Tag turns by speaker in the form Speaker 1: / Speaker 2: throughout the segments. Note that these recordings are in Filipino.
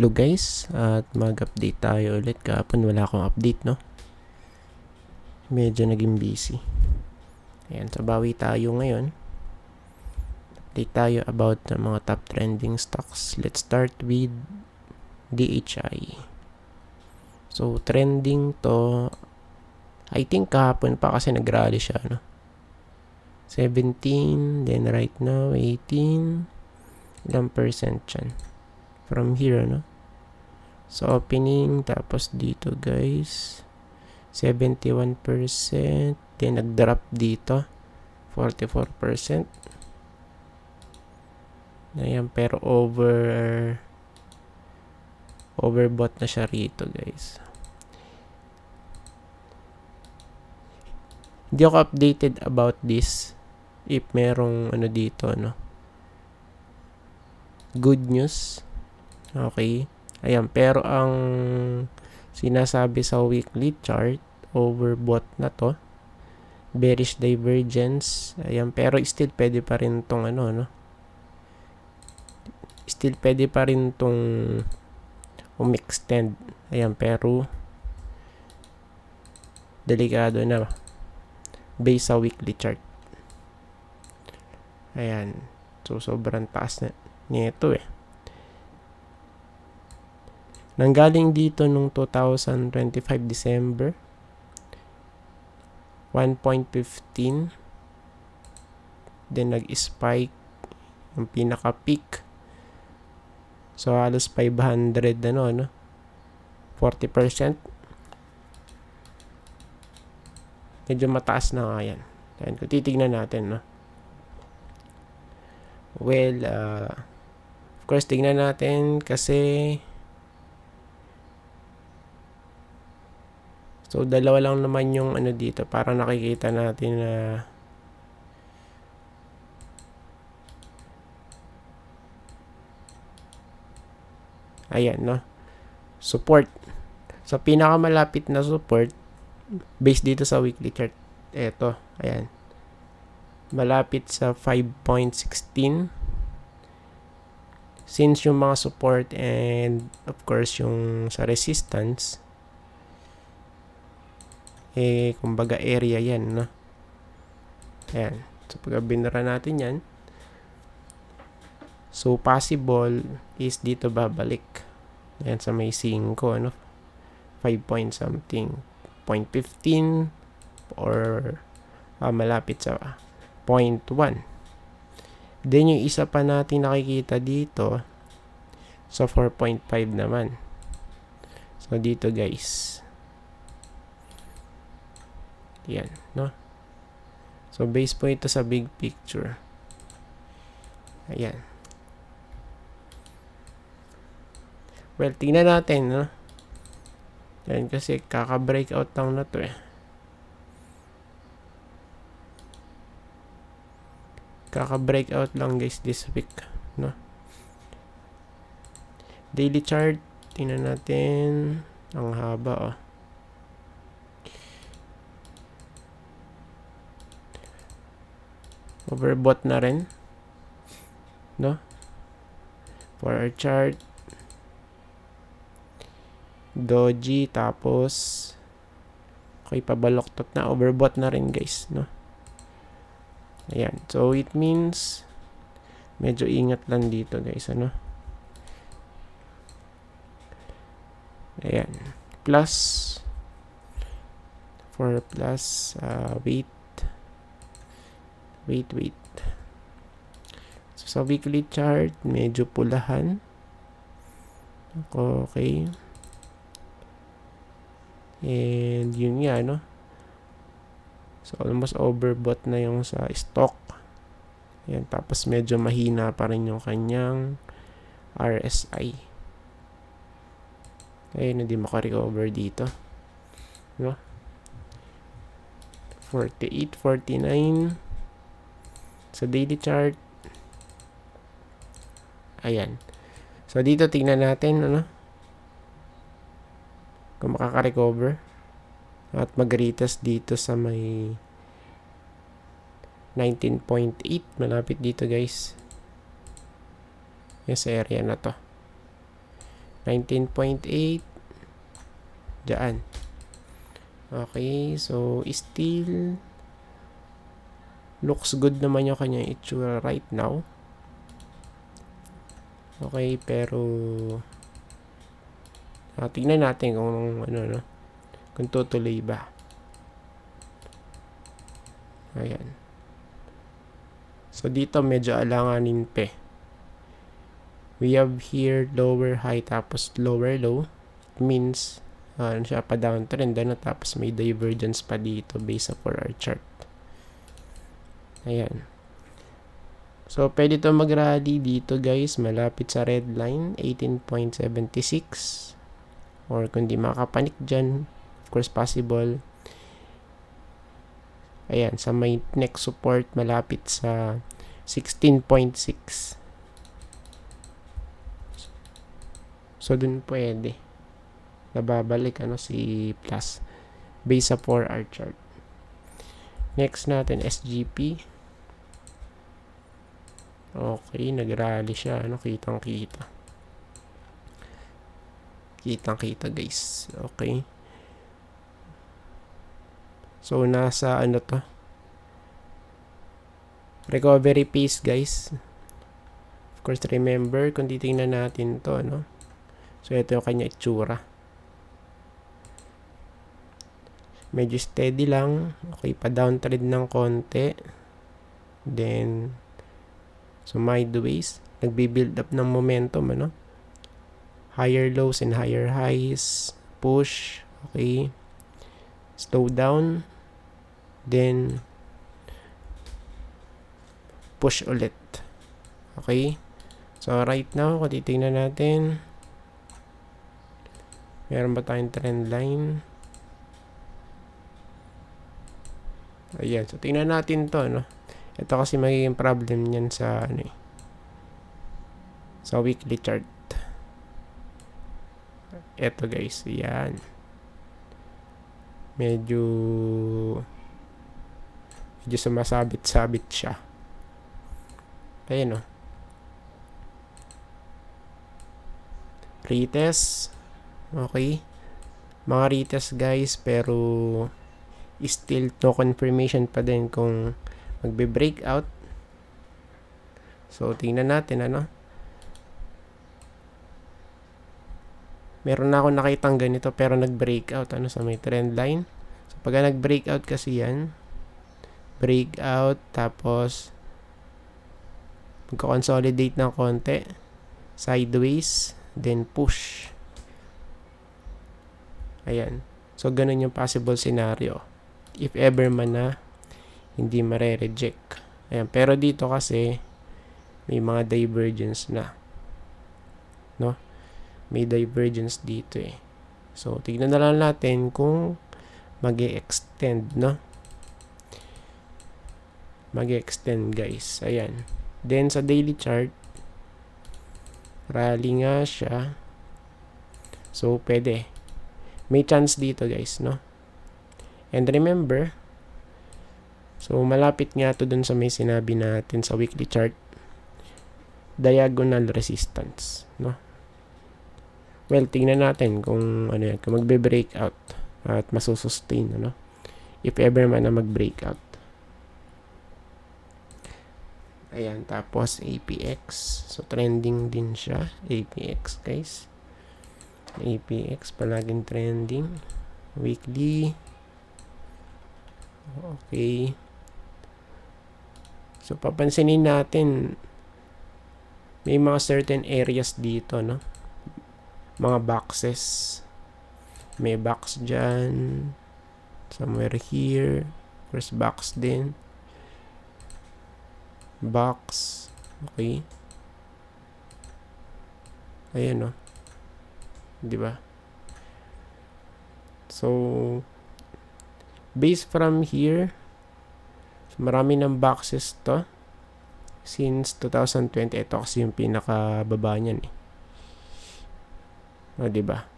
Speaker 1: Hello guys, at mag-update tayo ulit. Kahapon wala akong update, no? Medyo naging busy. Ayan, so bawi tayo ngayon. Update tayo about the mga top trending stocks. Let's start with DHI. So, trending to, I think kahapon pa kasi nag-rally siya, no? 17, then right now, 18. Ilang percent yan? From here, no? So, opening, tapos dito guys, 71%, then nag-drop dito, 44%. Ayan, pero overbought na siya rito guys. Hindi ako updated about this, if merong ano dito, no? Good news. Okay. Ayan, pero ang sinasabi sa weekly chart, overbought na to. Bearish divergence. Ayan, pero still pwede pa rin tong ano, no? Still pwede pa rin tong extend. Ayan, pero delikado na based sa weekly chart. Ayan. So, sobrang taas na nito eh. Nanggaling dito nung 2025 December, 1.15. Then nag-spike yung pinaka-peak. So halos 500 no? 40%. Medyo mataas na nga yan. Ayan, kung titignan natin, no? Well, of course, tignan natin kasi so, dalawa lang naman yung ano dito. Parang nakikita natin na ayan, no? Support. So, pinakamalapit na support based dito sa weekly chart. Eto, ayan. Malapit sa 5.16. Since yung mga support and of course yung sa resistance, kumbaga area yan, no? Ayan. So, pag binara natin yan, so, possible is dito babalik. Ayan, sa may 5, ano? 5 point something. 0.15 or malapit sa 0.1. Then, yung isa pa natin nakikita dito, so 4.5 naman. So, dito guys. Yan, no? So, base po ito sa big picture. Ayan. Well, tingnan natin, no? Yan, kasi kaka-breakout lang na to eh. Kaka-breakout lang guys this week, no? Daily chart, tingnan natin. Ang haba, oh. Overbought na rin, no? For our chart, doji, tapos okay, pabaloktot na, overbought na rin guys, no? Ayan, so it means medyo ingat lang dito guys, ano? Ayan, plus for plus wait. So sa weekly chart medyo pulahan. Okay. And yun nga, no? So, almost overbought na yung sa stock. Ayan, tapos medyo mahina pa rin yung kanyang RSI. Ayun, hindi makarecover dito. No? 48, 49. Sa daily chart. Ayan. So, dito tingnan natin, ano? Kung makaka-recover. At mag-retest dito sa may 19.8. Malapit dito guys. Yes, area na to. 19.8. Diyan. Okay, so still looks good naman yung kanyang itsura right now. Okay, pero tingnan natin kung ano, no? Kung tutuloy ba. Ayan. So dito medyo alanganin pa. We have here lower high tapos lower low. It means ano siya, pa downtrend na, tapos may divergence pa dito based for our chart. Ayan. So pwede to mag-rally dito guys, malapit sa red line 18.76, or kung di makapanik dyan, of course possible, ayan, sa may next support malapit sa 16.6. so dun pwede nababalik si plus base sa 4-hour chart. Next natin SGP. Okay, nagrally siya, kitang-kita guys. Okay, so nasa to, recovery pace guys. Of course remember, kung titingnan natin to, so ito yung kanya itsura. Medyo steady lang. Okay, pa downtrend ng konti. Then sideways, nagbi-build up ng momentum, higher lows and higher highs, push, okay, slow down, then push ulit. Okay, so right now kung titingnan natin, meron ba tayong trend line? Ayan, so tingnan natin to, ito kasi magiging problem niyan sa sa weekly chart. Ito guys, yan. Medyo sumasabit-sabit siya. Ayan, retest. Okay. Mga retest guys, pero still no confirmation pa din kung magbe-breakout. So tingnan natin, meron na ako nakitang ganito pero nag-breakout sa may trend line. So pag nag-breakout kasi yan, breakout tapos magko-consolidate ng konti, sideways, then push. Ayan. So ganun yung possible scenario if ever man na hindi mare-reject. Ayan, pero dito kasi may mga divergence na, may divergence dito so tignan na lang natin kung mag-e-extend, mag-e-extend guys. Ayan, then sa daily chart rally nga siya, so pwede, may chance dito guys, and remember, so malapit nga to dun sa may sinabi natin sa weekly chart, diagonal resistance, well, tingnan natin kung kung magbe-breakout at masusustain, if ever man na mag-breakout. Ayan, tapos APX, so trending din siya, APX guys. APX palaging trending, weekly. Okay, so papansinin natin may mga certain areas dito, mga boxes, may box dyan, somewhere here, first box din, box, okay, ayan, diba? So based from here, so marami ng boxes to since 2020. Ito kasi yung pinakababa niyan diba?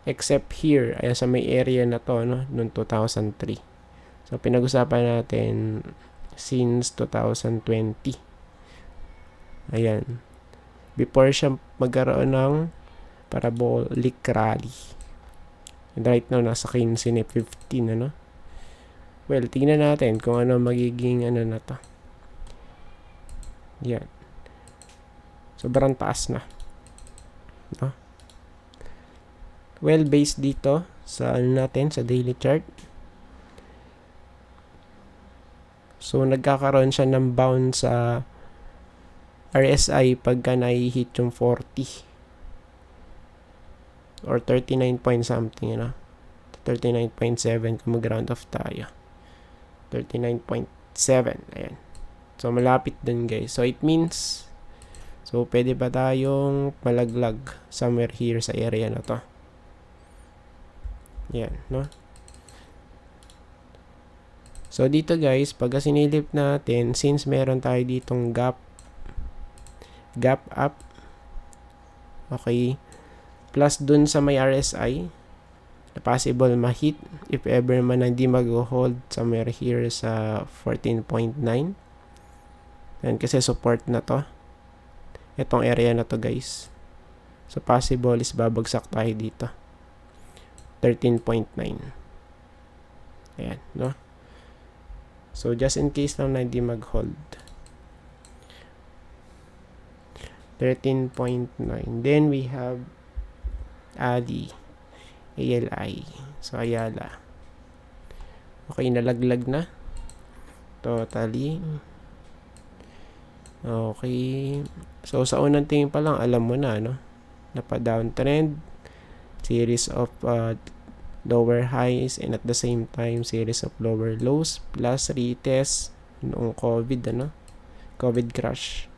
Speaker 1: Except here, ayan sa may area na to, noong 2003. So pinag-usapan natin since 2020. Ayan. before siya magkaroon ng parabolic rally. And right now, nasa 15 na 15, ano? Well, tingnan natin kung ano magiging ano na to. Yan. Sobrang taas na. No? Well, based dito sa ano natin, sa daily chart. So, nagkakaroon siya ng bounce sa RSI pagka nai-hit yung 40 or 39 point something, 39.7 kung mag-round off tayo. 39.7, ayan. So, malapit din, guys. So, it means, so, pwede ba tayong malaglag somewhere here sa area na to? Yan, no? So, dito, guys, pagka sinilip natin, since meron tayo ditong gap up, okay, plus dun sa may RSI, na possible ma-hit if ever man hindi mag-hold somewhere here sa 14.9. Yan, kasi support na to. Itong area na to, guys. So, possible is babagsak tayo dito. 13.9. Ayan, no? So, just in case lang na hindi mag-hold. 13.9. Then, we have ALI. So, Ayala. Okay, nalaglag na. Totally. Okay. So, sa unang tingin pa lang, alam mo na, no? Napa-downtrend. Series of lower highs and at the same time, series of lower lows. Plus, retest noong COVID, ano? COVID crash.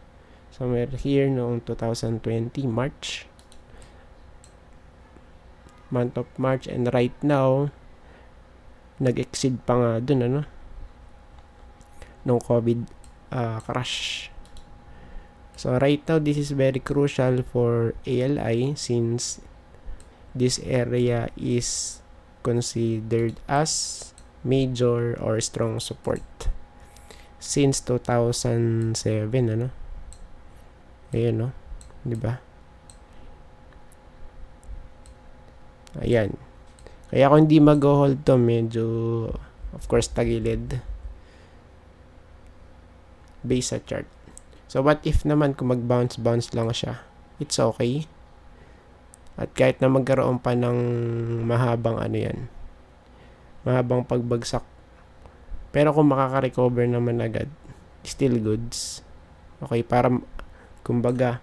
Speaker 1: Somewhere here noong 2020, March. Month of March, and right now nag-exceed pa nga dun, ano, nung COVID crash. So right now, this is very crucial for ALI since this area is considered as major or strong support since 2007, ano. Ayan, no, di ba? Ayan. Kaya kung hindi mag-hold to, medyo, of course, tagilid. Base sa chart. So, what if naman kung mag-bounce lang siya? It's okay. At kahit na magkaroon pa ng mahabang ano yan, mahabang pagbagsak. Pero kung makaka-recover naman agad, still goods. Okay, para, kumbaga,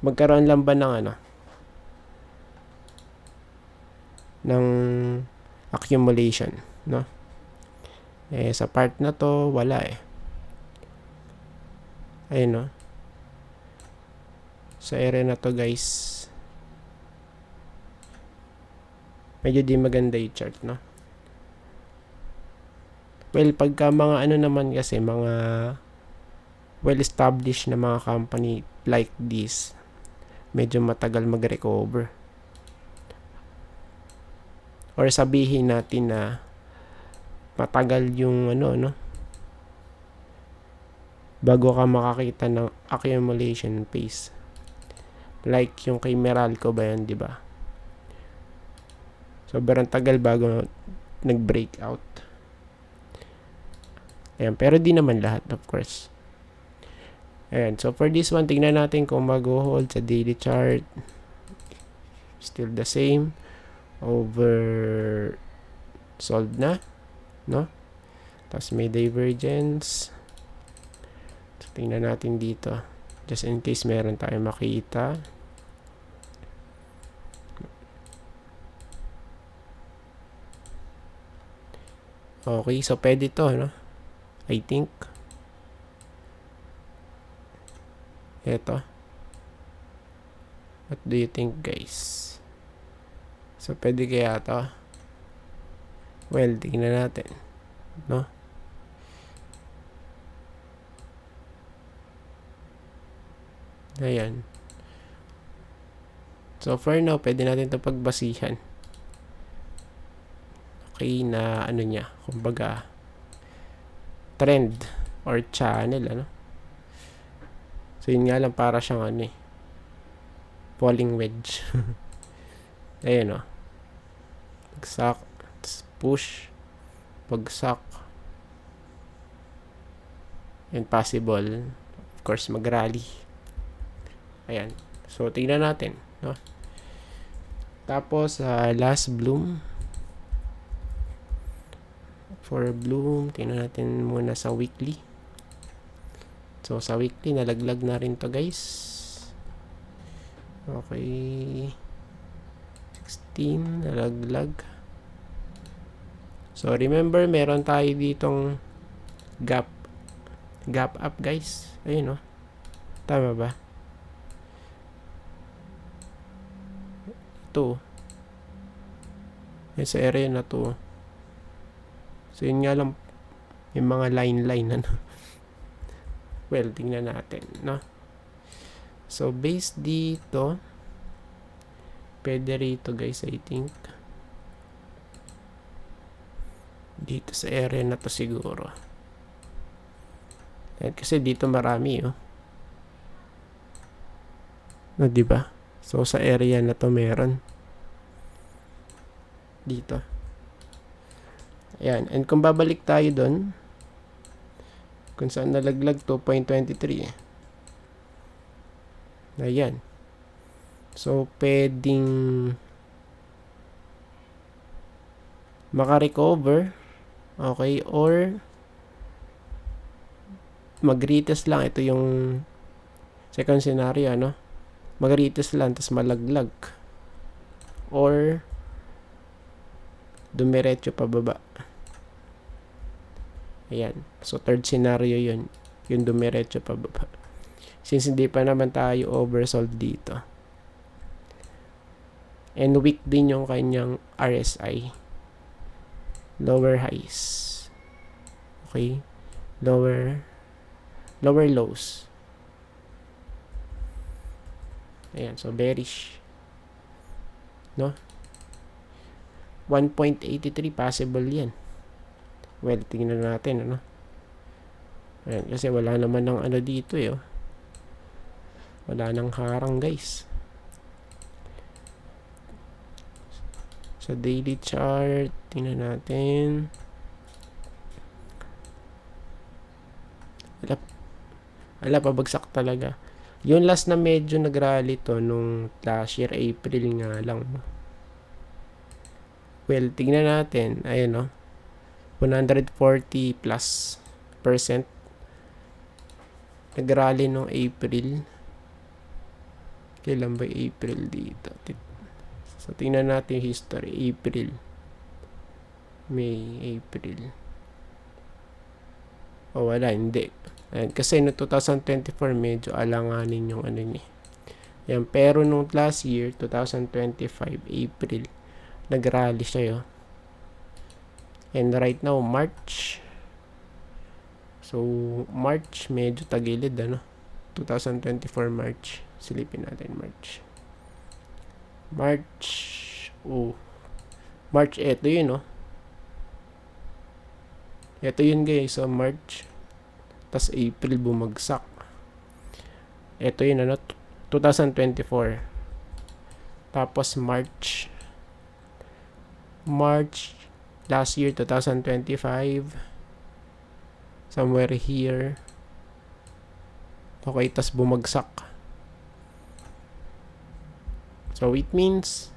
Speaker 1: magkaroon lang ba ng ano, ng accumulation, no? Sa part na to, wala eh. Ayun, no? Sa area na to, guys, medyo di maganda yung chart, no? Well, pagka mga ano naman kasi, mga well-established na mga company like this, medyo matagal mag-recover. Or sabihin natin na matagal yung ano, no? Bago ka makakita ng accumulation phase. Like yung kay Meralco ba yan, di ba? Sobrang tagal bago nag-breakout. Ayan, pero di naman lahat, of course. Ayan, so for this one, tingnan natin kung mag-hold sa daily chart. Still the same. Over sold na, no? Tapos may divergence. So, tingnan natin dito just in case meron tayong makita. Okay, so pwede to, no? I think eto. What do you think, guys? So, pwede kaya to? Well, tingnan natin, no? Ayan. So, for now, pwede natin ito pagbasihan. Okay, na ano niya, kumbaga, trend or channel, ano? So, yun nga lang, para siyang ano eh, falling wedge. Ayan o. Bagsak. Push. Bagsak. And possible. Of course, mag-rally. Ayan. So, tingnan natin. No? Tapos, last bloom. For bloom, tingnan natin muna sa weekly. So, sa weekly, nalaglag na rin to guys. Okay. 16, nalaglag. So, remember, meron tayo ditong gap up guys. Ayun o. Tama ba? Ito. Yan sa area na to. So, yun nga lang. Yung mga line ano. Well, tingnan natin, no? So, based dito, pwede rito guys, I think. Dito sa area na to siguro. At kasi dito marami, oh. No, diba? So, sa area na to meron. Dito. Ayan. And kung babalik tayo doon, kung saan nalaglag 2.23. Ayan. So, pwedeng makarecover. Okay. Or mag-retest lang. Ito yung second scenario, ano? Mag-retest lang, tapos malaglag. Or dumiretso pababa. Ayan. So, third scenario yun. Yung dumiretso pababa. Since hindi pa naman tayo oversold dito. And weak din yung kanyang RSI. Lower highs. Okay. Lower lows. Ayan. So, bearish. No? 1.83 possible yan. Well, tingnan natin, ano? Ayan, kasi wala naman ng ano dito, eh. Oh. Wala nang harang, guys. Sa daily chart, tingnan natin. Wala, pabagsak talaga. Yung last na medyo nag-rally to nung last year, April nga lang. Well, tingnan natin. Ayun, no? 140 plus %. Nag-rally nung April. Kailan ba April dito? So, tingnan natin yung history. April. May, April. O, wala. Hindi. Ayan, kasi no 2024 medyo alanganin yung ano niya. Yan, pero nung last year, 2025, April, nag-rally siya, yo. And right now, March. So, March, medyo tagilid, ano? 2024 March. Silipin natin, March. March, eto yun, no? Eto yun, guys. So, March. Tas April bumagsak. Ito yun, ano, 2024. Tapos March last year, 2025. Somewhere here. Okay, tas bumagsak. So it means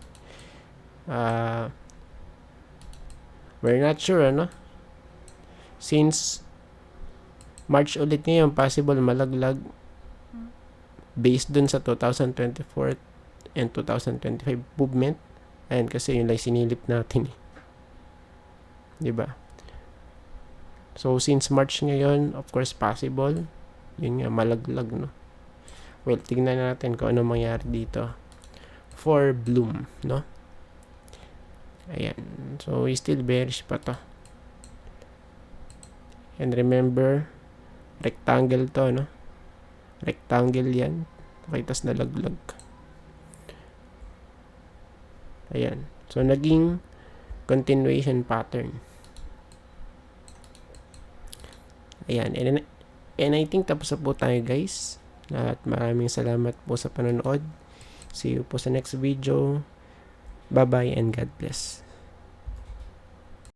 Speaker 1: we're not sure, ano? Since March ulit ngayon, possible malaglag based dun sa 2024 and 2025 movement. Ayan, kasi yun lang sinilip natin, eh. Diba? So, since March ngayon, of course, possible. Yun nga, malaglag, no? Well, tignan natin kung ano mangyari dito for bloom, no? Ayan. So, still bearish pa to. And remember, rectangle to, no? Rectangle yan. Okay, tas nalaglag. Ayan. So, naging continuation pattern. Ayan. And I think tapos na po tayo, guys. At maraming salamat po sa panonood. See you po sa next video. Bye-bye and God bless.